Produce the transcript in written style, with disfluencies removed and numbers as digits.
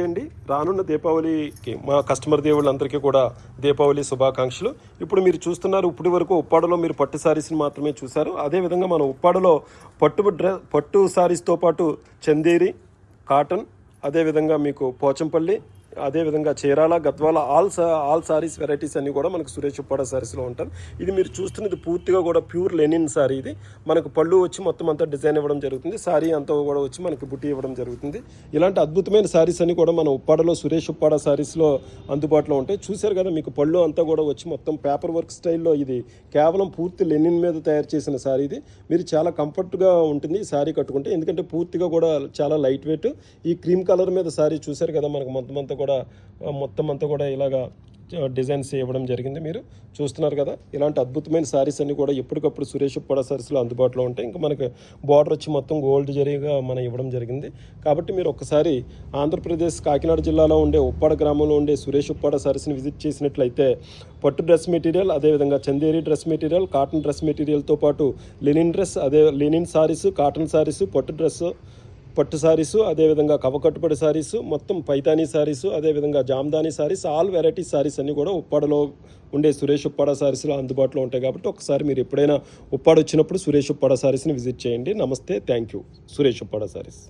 అండి రానున్న దీపావళికి మా కస్టమర్ దేవుళ్ళందరికీ కూడా దీపావళి శుభాకాంక్షలు. ఇప్పుడు మీరు చూస్తున్నారు, ఇప్పటి వరకు ఉప్పాడలో మీరు పట్టు శారీస్ని మాత్రమే చూశారు. అదేవిధంగా మన ఉప్పాడలో పట్టు శారీస్తో పాటు చందేరి, కాటన్, అదేవిధంగా మీకు పోచంపల్లి, అదేవిధంగా చీరాల, గద్వాల ఆల్ సారీస్ వెరైటీస్ అన్నీ కూడా మనకు సురేష్ ఉప్పాడ సారీస్లో ఉంటాయి. ఇది మీరు చూస్తున్నది పూర్తిగా కూడా ప్యూర్ లెనిన్ సారీ. ఇది మనకు పళ్ళు వచ్చి మొత్తం అంతా డిజైన్ ఇవ్వడం జరుగుతుంది. సారీ అంతా కూడా వచ్చి మనకి బుట్టి ఇవ్వడం జరుగుతుంది. ఇలాంటి అద్భుతమైన సారీస్ అన్ని కూడా మన ఉప్పాడలో సురేష్ ఉప్పాడ సారీస్లో అందుబాటులో ఉంటాయి. చూశారు కదా, మీకు పళ్ళు అంతా కూడా వచ్చి మొత్తం పేపర్ వర్క్ స్టైల్లో, ఇది కేవలం పూర్తి లెనిన్ మీద తయారు చేసిన సారీ. ఇది మీరు చాలా కంఫర్ట్గా ఉంటుంది ఈ సారీ కట్టుకుంటే, ఎందుకంటే పూర్తిగా కూడా చాలా లైట్ వెయిట్. ఈ క్రీమ్ కలర్ మీద సారీ చూశారు కదా, మనకు మొత్తం అంతా కూడా ఇలాగా డిజైన్స్ ఇవ్వడం జరిగింది. మీరు చూస్తున్నారు కదా, ఇలాంటి అద్భుతమైన శారీస్ అన్ని కూడా ఎప్పటికప్పుడు సురేష్ ఉప్పాడ శారీస్లో అందుబాటులో ఉంటాయి. ఇంకా మనకి బార్డర్ వచ్చి మొత్తం గోల్డ్ జరీగా మనం ఇవ్వడం జరిగింది. కాబట్టి మీరు ఒక్కసారి ఆంధ్రప్రదేశ్ కాకినాడ జిల్లాలో ఉండే ఉప్పాడ గ్రామంలో ఉండే సురేష్ ఉప్పాడ శారీస్ని విజిట్ చేసినట్లయితే పట్టు డ్రెస్ మెటీరియల్, అదేవిధంగా Chanderi dress material, cotton dress మెటీరియల్తో పాటు linen dress, linen saris, cotton saris, పట్టు శారీసు, అదేవిధంగా కవకట్టుబడి శారీసు, మొత్తం పైతానీ శారీసు, అదేవిధంగా జామ్దానీ శారీస్, ఆల్ వెరైటీ శారీస్ అన్నీ కూడా ఉప్పాడలో ఉండే సురేష్ ఉప్పాడ శారీస్లో అందుబాటులో ఉంటాయి. కాబట్టి ఒకసారి మీరు ఎప్పుడైనా ఉప్పాడ వచ్చినప్పుడు సురేష్ ఉప్పాడ శారీస్ని విజిట్ చేయండి. నమస్తే, థ్యాంక్ యూ. సురేష్ ఉప్పాడ శారీస్.